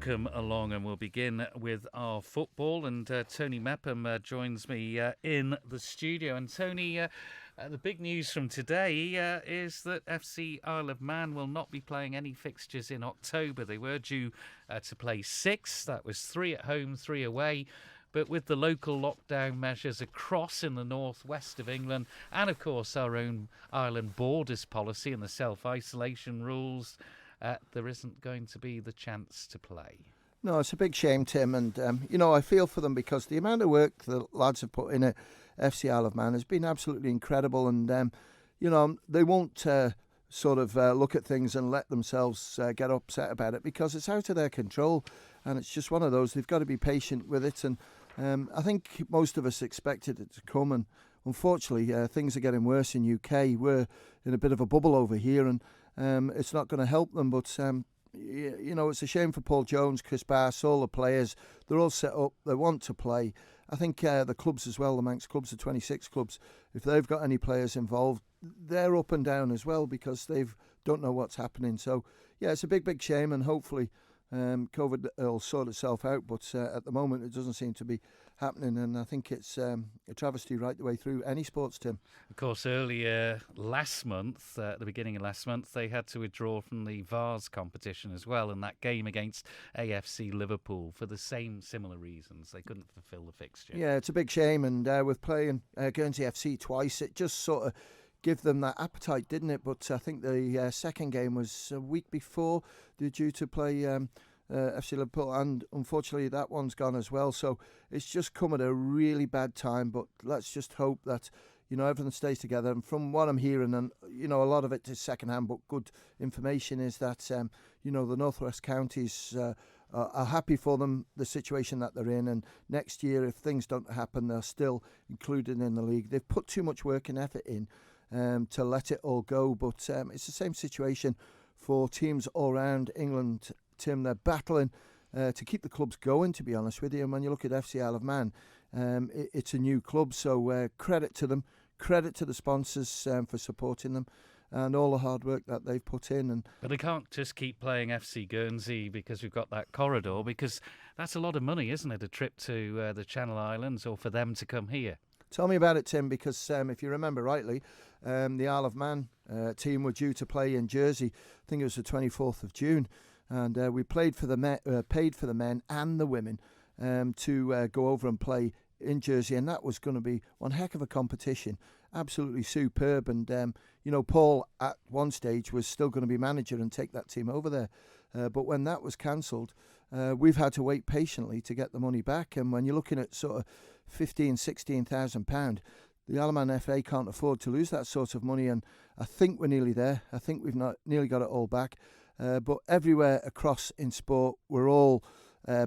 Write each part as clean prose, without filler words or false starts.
welcome along, and we'll begin with our football. And Tony Mepham joins me in the studio. And Tony, the big news from today is that FC Isle of Man will not be playing any fixtures in October. They were due to play 6. That was 3 at home, 3 away. But with the local lockdown measures across in the northwest of England, and of course our own island borders policy and the self-isolation rules, there isn't going to be the chance to play. No, it's a big shame, Tim, and I feel for them because the amount of work the lads have put in at FC Isle of Man has been absolutely incredible, and they won't look at things and let themselves get upset about it because it's out of their control, and it's just one of those. They've got to be patient with it, and I think most of us expected it to come, and unfortunately things are getting worse in UK. We're in a bit of a bubble over here, and it's not going to help them, but it's a shame for Paul Jones, Chris Bass, all the players. They're all set up, they want to play. I think the clubs as well, the Manx clubs, the 26 clubs, if they've got any players involved, they're up and down as well because they don't know what's happening. So yeah, it's a big shame, and hopefully COVID will sort itself out, but at the moment it doesn't seem to be happening, and I think it's a travesty right the way through any sports, Tim. Of course, earlier last month, at the beginning of last month, they had to withdraw from the Vars competition as well, and that game against AFC Liverpool for the same similar reasons. They couldn't fulfil the fixture. Yeah, it's a big shame, and with playing Guernsey FC twice, it just sort of give them that appetite, didn't it? But I think the second game was a week before they're due to play FC Liverpool, and unfortunately that one's gone as well. So it's just come at a really bad time, but let's just hope that everything stays together. And from what I'm hearing, and a lot of it is second hand but good information, is that the northwest counties are happy for them, the situation that they're in, and next year if things don't happen they're still included in the league. They've put too much work and effort in to let it all go, but it's the same situation for teams all around England, Tim. They're battling to keep the clubs going, to be honest with you. And when you look at FC Isle of Man, it's a new club, so credit to them, credit to the sponsors for supporting them and all the hard work that they've put in. But they can't just keep playing FC Guernsey because we've got that corridor, because that's a lot of money, isn't it, a trip to the Channel Islands, or for them to come here? Tell me about it, Tim, because if you remember rightly, the Isle of Man team were due to play in Jersey. I think it was the 24th of June, and we paid for the men and the women to go over and play in Jersey, and that was going to be one heck of a competition, absolutely superb. And Paul at one stage was still going to be manager and take that team over there, but when that was cancelled, we've had to wait patiently to get the money back. And when you're looking at sort of £16,000, the Isle of Man FA can't afford to lose that sort of money, and I think we're nearly there. I think we've not nearly got it all back, but everywhere across in sport we're all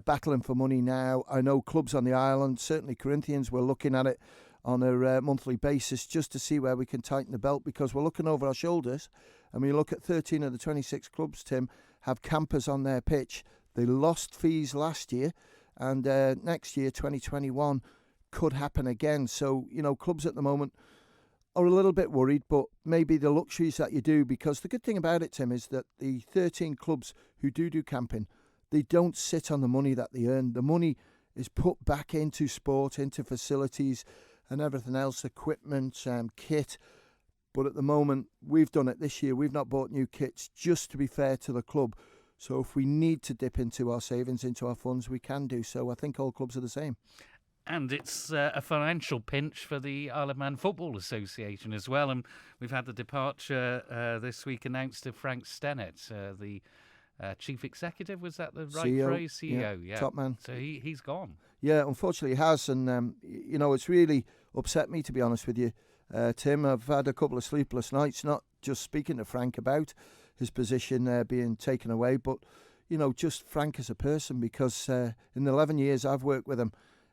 battling for money now. I know clubs on the island, certainly Corinthians, we're looking at it on a monthly basis just to see where we can tighten the belt, because we're looking over our shoulders. And when you look at 13 of the 26 clubs, Tim, have campers on their pitch. They lost fees last year, and next year, 2021, could happen again. So, clubs at the moment are a little bit worried, but maybe the luxuries that you do, because the good thing about it, Tim, is that the 13 clubs who do camping, they don't sit on the money that they earn. The money is put back into sport, into facilities and everything else, equipment, kit. But at the moment, we've done it this year. We've not bought new kits, just to be fair to the club. So if we need to dip into our savings, into our funds, we can do so. I think all clubs are the same. And it's a financial pinch for the Isle of Man Football Association as well. And we've had the departure this week announced of Frank Stennett, the chief executive. Was that the right CEO, phrase? CEO, yeah. Top man. So he's gone. Yeah, unfortunately he has. And, it's really upset me, to be honest with you, Tim. I've had a couple of sleepless nights, not just speaking to Frank about his position being taken away, but, just Frank as a person, because in the 11 years I've worked with him,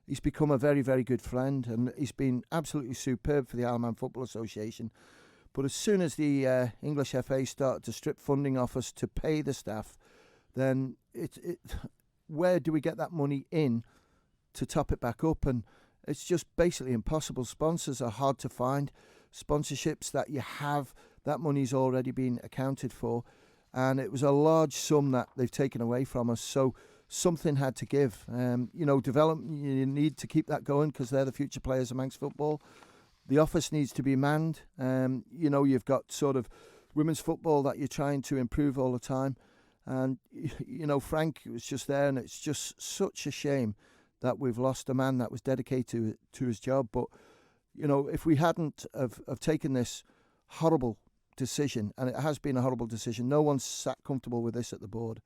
he's become a very, very good friend, and he's been absolutely superb for the Isle of Man Football Association. But as soon as the English FA started to strip funding off us to pay the staff, then where do we get that money in to top it back up? And it's just basically impossible. Sponsors are hard to find. Sponsorships that you have, that money's already been accounted for. And it was a large sum that they've taken away from us. So something had to give. Development, you need to keep that going because they're the future players of Manx football. The office needs to be manned. You've got sort of women's football that you're trying to improve all the time. And, Frank was just there, and it's just such a shame that we've lost a man that was dedicated to his job. But, if we hadn't have taken this horrible decision, and it has been a horrible decision, no one's sat comfortable with this at the board,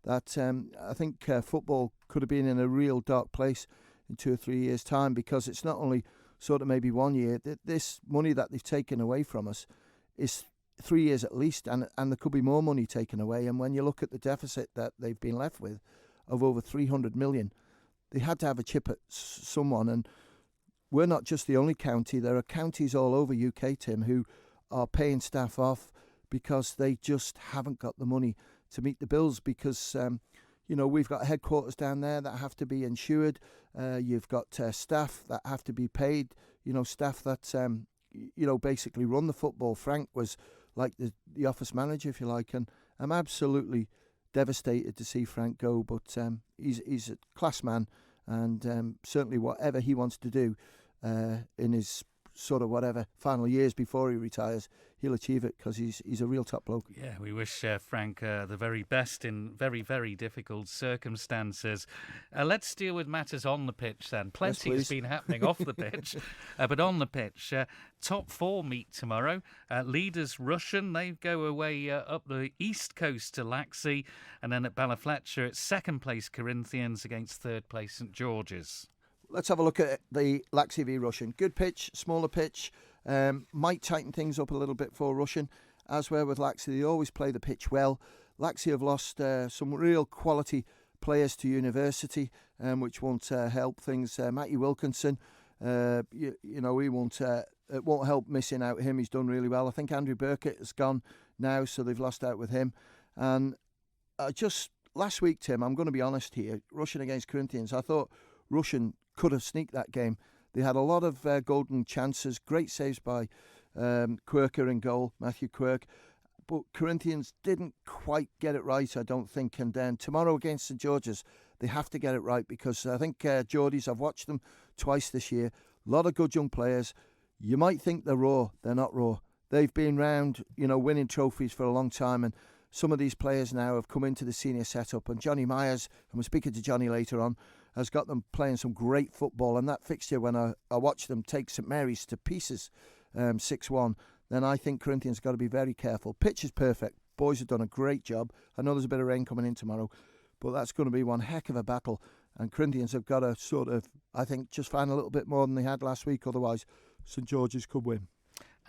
that I think football could have been in a real dark place in 2 or 3 years' time, because it's not only sort of maybe 1 year. This money that they've taken away from us is 3 years at least, and there could be more money taken away. And when you look at the deficit that they've been left with of over 300 million, they had to have a chip at someone. And we're not just the only county. There are counties all over UK, Tim, who are paying staff off because they just haven't got the money to meet the bills, because we've got headquarters down there that have to be insured. You've got staff that have to be paid, staff that basically run the football. Frank was like the office manager, if you like, and I'm absolutely devastated to see Frank go, but he's a class man, and certainly whatever he wants to do in his sort of whatever final years before he retires, he'll achieve it, because he's a real top bloke. Yeah, we wish Frank the very best in very, very difficult circumstances. Let's deal with matters on the pitch then. Plenty has been happening off the pitch, but on the pitch, top four meet tomorrow. Leaders Russian, they go away up the east coast to Laxey, and then at Balafletcher it's second place Corinthians against third place St George's. Let's have a look at the Laxey v Russian. Good pitch, smaller pitch. Might tighten things up a little bit for Russian. As where with Laxey, they always play the pitch well. Laxey have lost some real quality players to university, which won't help things. Matty Wilkinson, he won't. It won't help missing out him. He's done really well. I think Andrew Burkett has gone now, so they've lost out with him. And just last week, Tim, I'm going to be honest here. Russian against Corinthians, I thought Russian could have sneaked that game. They had a lot of golden chances, great saves by Quirker in goal, Matthew Quirk. But Corinthians didn't quite get it right, I don't think. And then tomorrow against St George's, they have to get it right, because I think Geordies, I've watched them twice this year. A lot of good young players. You might think they're raw. They're not raw. They've been round, winning trophies for a long time. And some of these players now have come into the senior setup. And Johnny Myers, and we're speaking to Johnny later on, has got them playing some great football. And that fixture, when I watched them take St Mary's to pieces, 6-1, then I think Corinthians got to be very careful. Pitch is perfect. Boys have done a great job. I know there's a bit of rain coming in tomorrow, but that's going to be one heck of a battle. And Corinthians have got to sort of, I think, just find a little bit more than they had last week. Otherwise, St George's could win.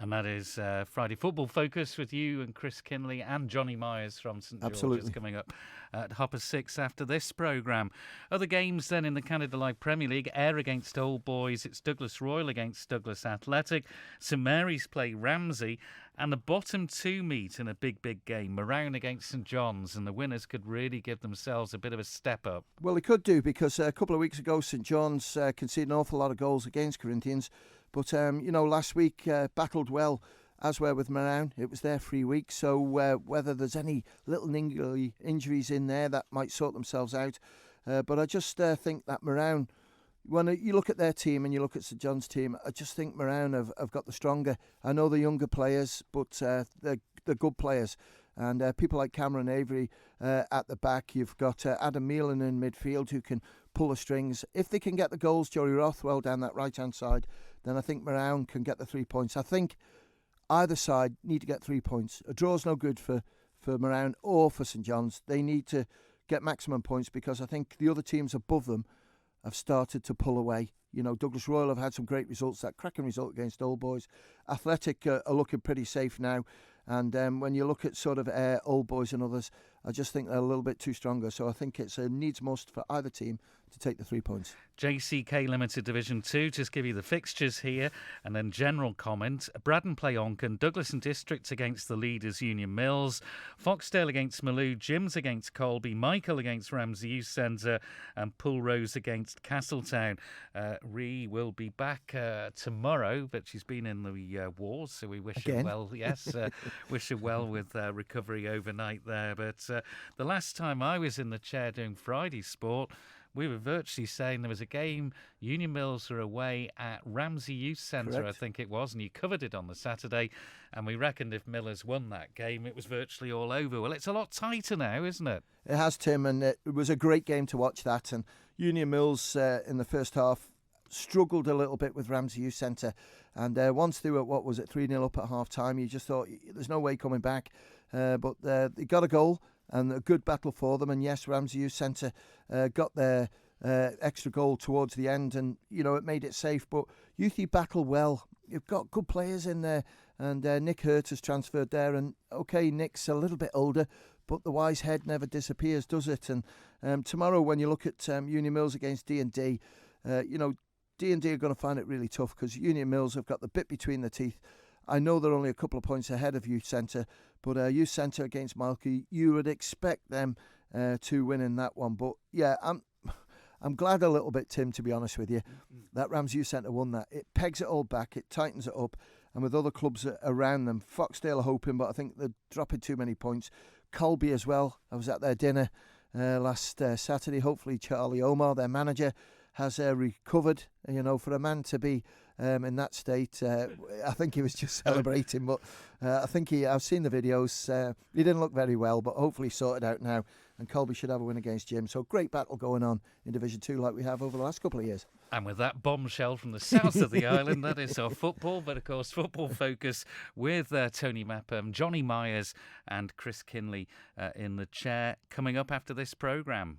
And that is Friday Football Focus with you and Chris Kinley and Johnny Myers from St George's coming up at 6:30 after this programme. Other games then in the Canada Live Premier League. Ayr against Old Boys. It's Douglas Royal against Douglas Athletic. St Mary's play Ramsey. And the bottom two meet in a big, big game. Marown against St John's. And the winners could really give themselves a bit of a step up. Well, they could do, because a couple of weeks ago, St John's conceded an awful lot of goals against Corinthians. But, last week battled well, as were with Marown. It was their free week. So whether there's any little niggly injuries in there, that might sort themselves out. But I just think that Marown, when you look at their team and you look at St John's team, I just think Marown have got the stronger. I know the younger players, but they're good players. And people like Cameron Avery at the back. You've got Adam Meelan in midfield who can pull the strings. If they can get the goals, Jory Rothwell down that right-hand side, then I think Marown can get the 3 points. I think either side need to get 3 points. A draw's no good for Marown or for St John's. They need to get maximum points, because I think the other teams above them have started to pull away. Douglas Royal have had some great results. That cracking result against Old Boys. Athletic are looking pretty safe now. And when you look at sort of Old Boys and others, I just think they're a little bit too stronger. So I think it's a needs must for either team to take the 3 points. JCK Limited Division 2, just give you the fixtures here and then general comment. Braddon play Onken, Douglas and District against the leaders Union Mills, Foxdale against Maloo, Jims against Colby, Michael against Ramsey Youth Centre and Pulrose against Castletown. Ree will be back tomorrow, but she's been in the wars, so we wish her well. Yes, wish her well with recovery overnight there. But the last time I was in the chair doing Friday Sport, we were virtually saying there was a game, Union Mills are away at Ramsey Youth Centre, I think it was, and you covered it on the Saturday, and we reckoned if Millers won that game, it was virtually all over. Well, it's a lot tighter now, isn't it? It has, Tim, and it was a great game to watch that, and Union Mills in the first half struggled a little bit with Ramsey Youth Centre, and once they were, 3-0 up at half-time, you just thought, there's no way coming back, but they got a goal, and a good battle for them. And yes, Ramsey Youth Centre got their extra goal towards the end, and it made it safe. But Youthy battle well. You've got good players in there, and Nick Hurt has transferred there. And okay, Nick's a little bit older, but the wise head never disappears, does it? And tomorrow, when you look at Union Mills against D&D, D&D are going to find it really tough because Union Mills have got the bit between their teeth. I know they're only a couple of points ahead of Youth Centre, but Youth Centre against Malky, you would expect them to win in that one. But yeah, I'm glad a little bit, Tim, to be honest with you, that Ramsey Youth Centre won that. It pegs it all back, it tightens it up, and with other clubs around them, Foxdale are hoping, but I think they're dropping too many points. Colby as well. I was at their dinner last Saturday. Hopefully Charlie Omar, their manager, has recovered. For a man to be in that state, I think he was just celebrating. But I think I've seen the videos. He didn't look very well, but hopefully sorted out now. And Colby should have a win against Jim. So great battle going on in Division 2 like we have over the last couple of years. And with that bombshell from the south of the island, that is our football. But of course, football focus with Tony Mepham, Johnny Myers and Chris Kinley in the chair coming up after this programme.